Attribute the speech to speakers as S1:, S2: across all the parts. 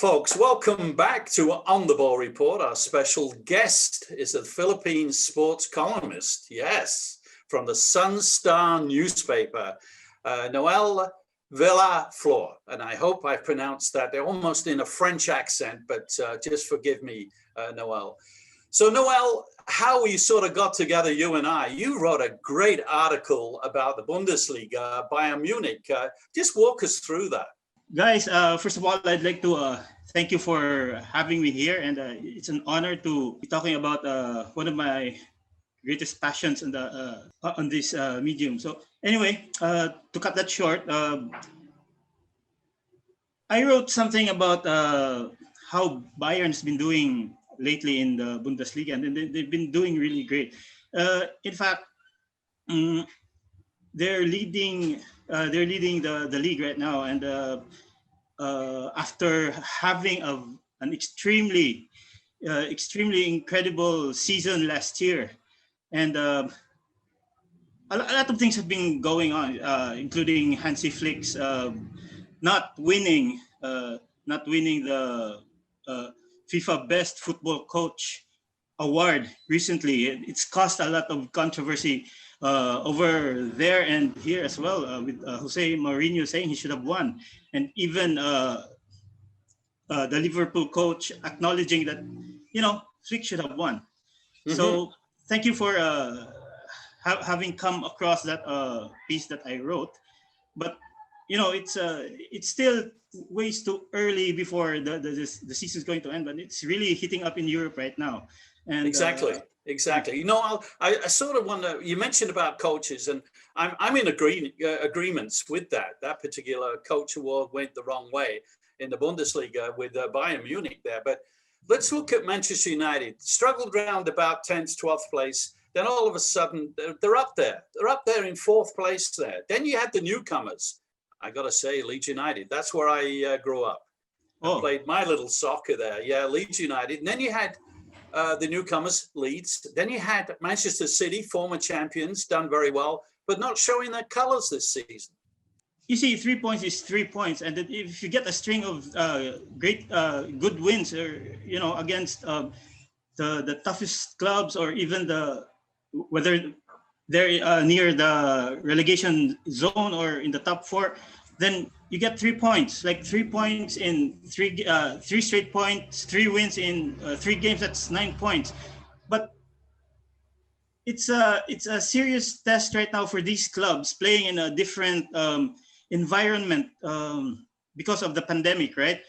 S1: folks, welcome back to On the Ball Report. Our special guest is a Philippine sports columnist, yes, from the SunStar newspaper, Noel Villaflor. And I hope I pronounced that almost in a French accent, but just forgive me, Noel. So, Noel, how we sort of got together, you and I, you wrote a great article about the Bundesliga, Bayern Munich. Just walk us through that.
S2: Guys, first of all, I'd like to thank you for having me here, and it's an honor to be talking about one of my greatest passions in on this medium. So anyway, to cut that short, I wrote something about how Bayern's been doing lately in the Bundesliga, and they've been doing really great. In fact, they're leading the league right now, and after having an extremely incredible season last year, and a lot of things have been going on, including Hansi Flick's not winning the FIFA Best Football Coach award recently. It's caused a lot of controversy over there and here as well, with Jose Mourinho saying he should have won, and even the Liverpool coach acknowledging that Flick should have won. Mm-hmm. So thank you for having come across that piece that I wrote, but it's still ways too early before the season's going to end, but it's really heating up in Europe right now. And
S1: exactly. I sort of wonder, you mentioned about coaches, and I'm in agreements with that particular coach award went the wrong way in the Bundesliga with Bayern Munich there. But let's look at Manchester United. Struggled around about 10th, 12th place. Then all of a sudden, they're up there. They're up there in 4th place there. Then you had the newcomers. I got to say, Leeds United. That's where I grew up. I played my little soccer there. Yeah, Leeds United. And then you had the newcomers, Leeds. Then you had Manchester City, former champions, done very well, but not showing their colours this season.
S2: You see, 3 points is 3 points, and if you get a string of good wins, against the toughest clubs, or even whether they're near the relegation zone or in the top 4, then you get 3 points. Like 3 points in three straight points, 3 wins in 3 games. That's 9 points. But it's a serious test right now for these clubs playing in a different environment because of the pandemic, right?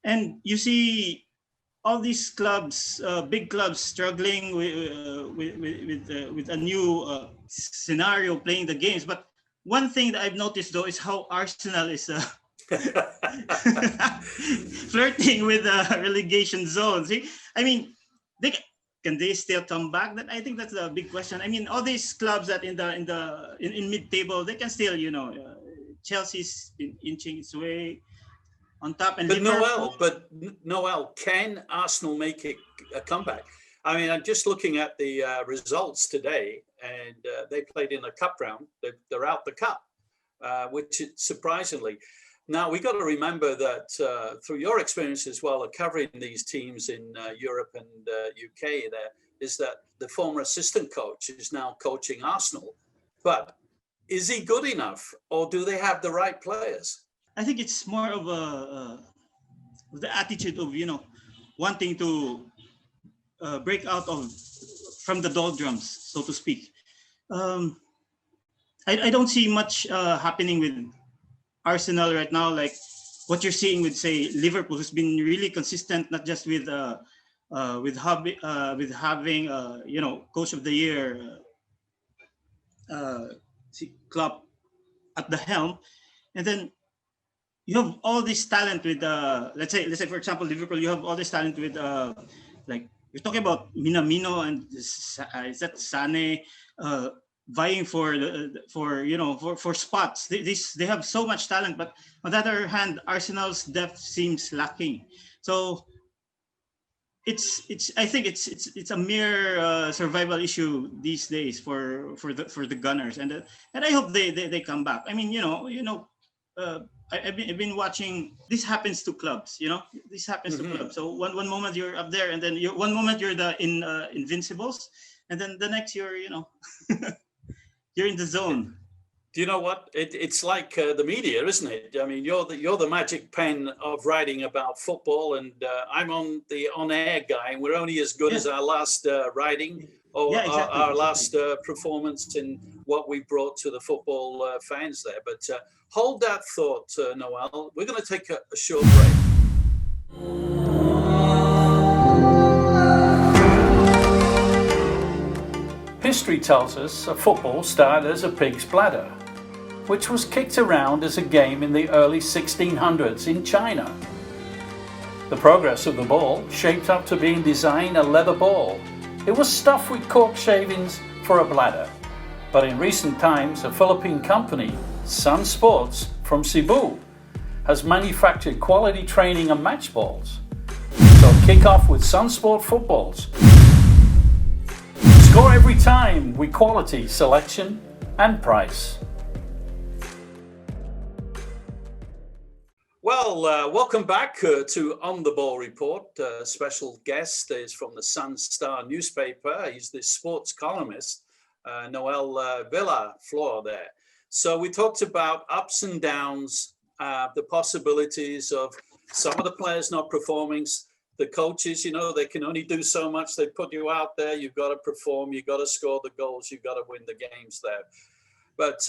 S2: And you see all these clubs, big clubs, struggling with a new scenario playing the games. But one thing that I've noticed, though, is how Arsenal is flirting with the relegation zone. See, I mean, can they still come back? I think that's a big question. I mean, all these clubs that in mid-table, they can still, Chelsea's been inching its way on top. And
S1: Noel, can Arsenal make a comeback? I mean, I'm just looking at the results today, and they played in the cup round. They're out the cup, which is surprisingly. Now, we got to remember that through your experience as well of covering these teams in Europe and UK, there is that the former assistant coach is now coaching Arsenal. But is he good enough, or do they have the right players?
S2: I think it's more of the attitude of wanting to break out from the doldrums, so to speak. I don't see much happening with Arsenal right now, like what you're seeing with, say, Liverpool, who's been really consistent, not just with having Coach of the Year Klopp at the helm, and then you have all this talent with let's say for example Liverpool. You have all this talent with like you're talking about Minamino and is that Sane vying for spots. They have so much talent, but on the other hand, Arsenal's depth seems lacking. So I think it's a mere survival issue these days for the Gunners, and I hope they come back. I mean, I've been watching. This happens to clubs, This happens to
S1: Mhm.
S2: clubs. So one moment you're up there, and then one moment you're the Invincibles, and then the next you're you're in the zone.
S1: Do you know what? It's like the media, isn't it? I mean, you're the magic pen of writing about football, and I'm on the on-air guy, and we're only as good
S2: Yeah,
S1: as our last writing or
S2: yeah, exactly,
S1: our
S2: exactly.
S1: last performance in what we brought to the football fans there. But hold that thought, Noel. We're going to take a short break. History tells us a football started as a pig's bladder, which was kicked around as a game in the early 1600s in China. The progress of the ball shaped up to being designed a leather ball. It was stuffed with cork shavings for a bladder. But in recent times, a Philippine company, SunSports from Cebu, has manufactured quality training and match balls. So kick off with SunSport footballs. Score every time with quality, selection and price. Well, welcome back to On the Ball Report. Special guest is from the SunStar newspaper. He's the sports columnist, Noel Villaflor there. So we talked about ups and downs, the possibilities of some of the players not performing. The coaches, they can only do so much. They put you out there. You've got to perform. You've got to score the goals. You've got to win the games there. But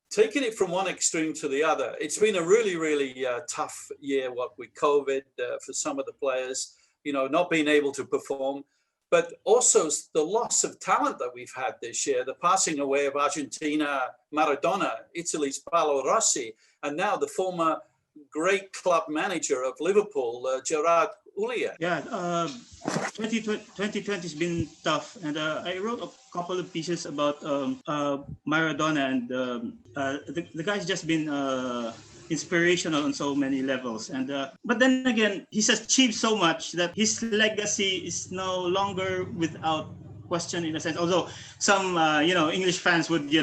S1: taking it from one extreme to the other, it's been a really, really tough year, what with COVID for some of the players, not being able to perform, but also the loss of talent that we've had this year, the passing away of Argentina, Maradona, Italy's Paolo Rossi, and now the former great club manager of Liverpool, Gerard Houllier.
S2: Yeah, 2020 has been tough, and I wrote a couple of pieces about Maradona, and the guy's just been inspirational on so many levels. And but then again, he's achieved so much that his legacy is no longer without question in a sense. Although some English fans would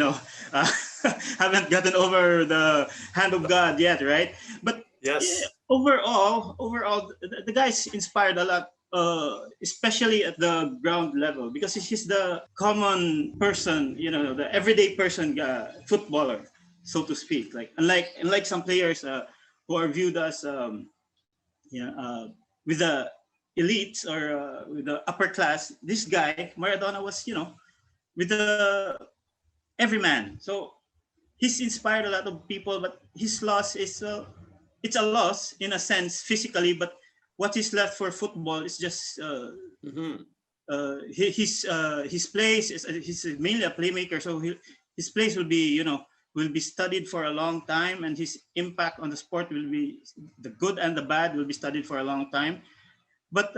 S2: haven't gotten over the hand of God yet, right? But
S1: Yes.
S2: Overall, the guy's inspired a lot, especially at the ground level, because he's the common person, the everyday person, footballer, so to speak. Like unlike some players who are viewed as with the elites or with the upper class, this guy Maradona was with the everyman. So he's inspired a lot of people, but his loss is it's a loss in a sense physically, but what is left for football is just
S1: Mm-hmm.
S2: his place is he's mainly a playmaker, so his place will be studied for a long time, and his impact on the sport will be the good and the bad will be studied for a long time. But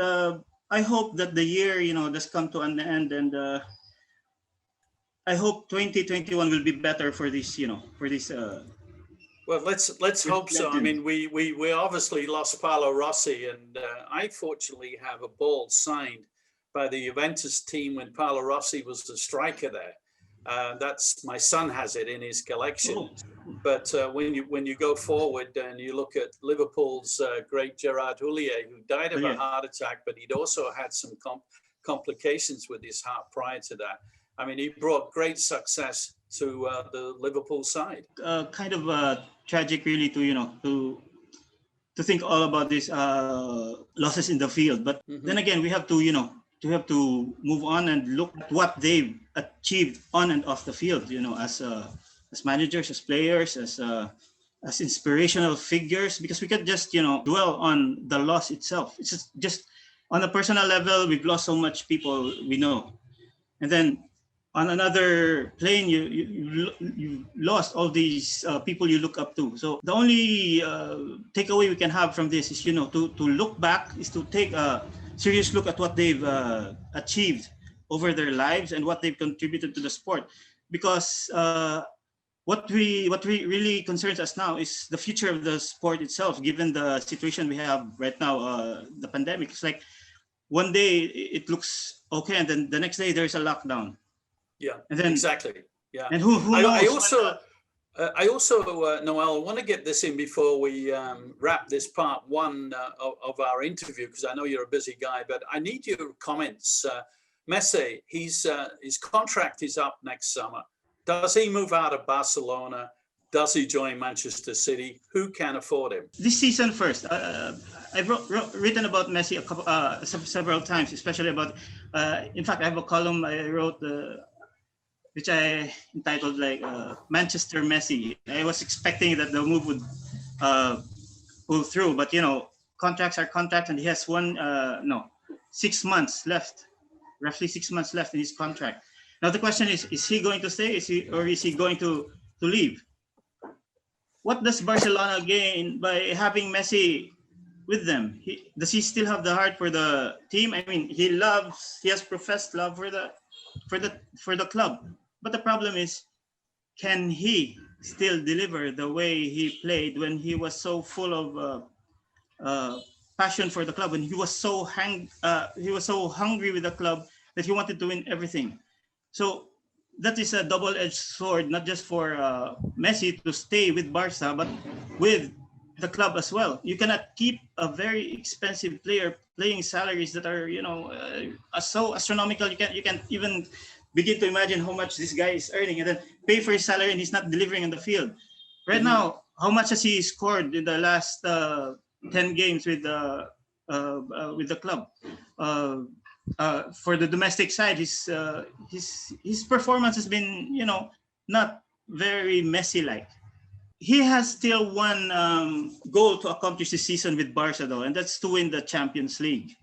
S2: I hope that the year does come to an end, and I hope 2021 will be better for this for this
S1: Well, let's hope so. I
S2: legend.
S1: mean, we obviously lost Paolo Rossi, and I fortunately have a ball signed by the Juventus team when Paolo Rossi was the striker there. That's my son has it in his collection.
S2: Oh,
S1: But when you go forward and you look at Liverpool's great Gerard Houllier, who died
S2: oh
S1: of a
S2: yeah.
S1: heart attack, but he'd also had some complications with his heart prior to that. I mean, he brought great success to the Liverpool side.
S2: Kind of tragic, really, to to think all about these losses in the field. But then
S1: Hmm.
S2: again, we have to move on and look at what they've achieved on and off the field. As managers, as players, as inspirational figures. Because we can just dwell on the loss itself. It's just on a personal level, we've lost so much people we know, and then on another plane, you lost all these people you look up to. So the only takeaway we can have from this is to look back, is to take a serious look at what they've achieved over their lives and what they've contributed to the sport, because what we really concerns us now is the future of the sport itself, given the situation we have right now, the pandemic. It's like one day it looks okay, and then the next day there's a lockdown,
S1: Yeah,
S2: and then
S1: exactly. Yeah,
S2: and who
S1: I
S2: knows when
S1: also I also, Noel, want to get this in before we wrap this part one of our interview, because I know you're a busy guy, but I need your comments. Messi, his contract is up next summer. Does he move out of Barcelona? Does he join Manchester City? Who can afford him?
S2: This season first, I've written about Messi several times, especially about, in fact, I have a column I wrote which I entitled like Manchester Messi. I was expecting that the move would pull through, but contracts are contracts, and he has 6 months left, roughly 6 months left in his contract. Now the question is he going to stay? Is he going to leave? What does Barcelona gain by having Messi with them? Does he still have the heart for the team? I mean, he has professed love for the club. But the problem is, can he still deliver the way he played when he was so full of passion for the club, and he was so hungry with the club that he wanted to win everything? So that is a double-edged sword, not just for Messi to stay with Barca, but with the club as well. You cannot keep a very expensive player playing salaries that are, so astronomical. You can't even begin to imagine how much this guy is earning, and then pay for his salary and he's not delivering on the field. Right now, how much has he scored in the last 10 games with the club? For the domestic side, his performance has been, not very Messi-like. He has still one goal to accomplish this season with Barca, though, and that's to win the Champions League.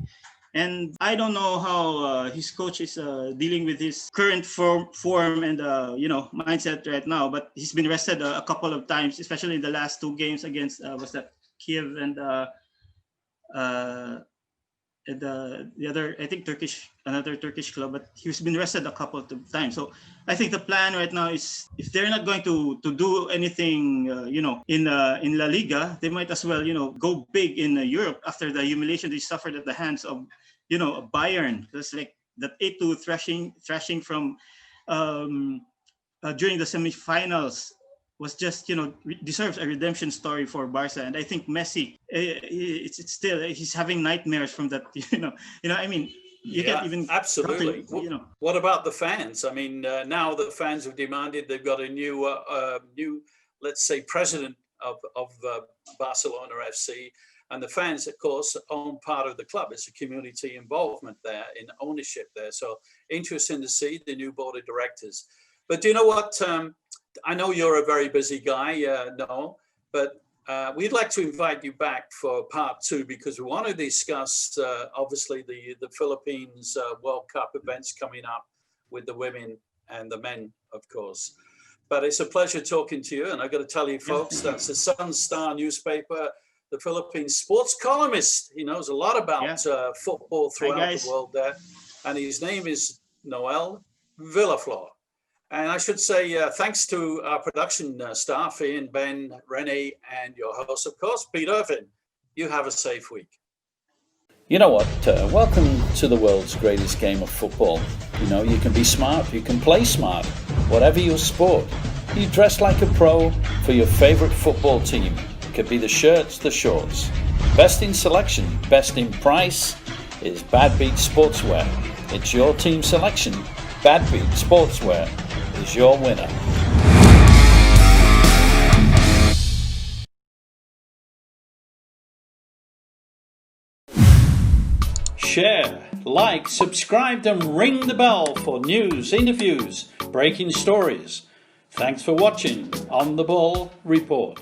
S2: And I don't know how his coach is dealing with his current form and mindset right now. But he's been rested a couple of times, especially in the last 2 games against Kiev and the other, I think another Turkish club. But he's been rested a couple of times. So I think the plan right now is, if they're not going to do anything, in La Liga, they might as well, go big in Europe after the humiliation they suffered at the hands of, Bayern. That's like that 8-2 thrashing from during the semifinals was just, deserves a redemption story for Barca. And I think Messi, it's still, he's having nightmares from that, I mean, you can't even.
S1: Absolutely. What about the fans? I mean, now the fans have demanded, they've got a new, let's say, president of Barcelona FC. And the fans, of course, own part of the club. It's a community involvement there, in ownership there. So interesting to see the new board of directors. But do you know what? I know you're a very busy guy, Noel, but we'd like to invite you back for part 2, because we want to discuss, obviously, the Philippines World Cup events coming up with the women and the men, of course. But it's a pleasure talking to you. And I've got to tell you, folks, that's the SunStar newspaper, the Philippine sports columnist. He knows a lot about football throughout the world there. And his name is Noel Villaflor. And I should say thanks to our production staff, Ian, Ben, Renee, and your host, of course, Pete Irvin. You have a safe week.
S3: You know what? Welcome to the world's greatest game of football. You can be smart, you can play smart, whatever your sport. You dress like a pro for your favorite football team. It could be the shirts, the shorts. Best in selection, best in price is Bad Beat Sportswear. It's your team selection. Bad Beat Sportswear is your winner. Share, like, subscribe and ring the bell for news, interviews, breaking stories. Thanks for watching On the Ball Report.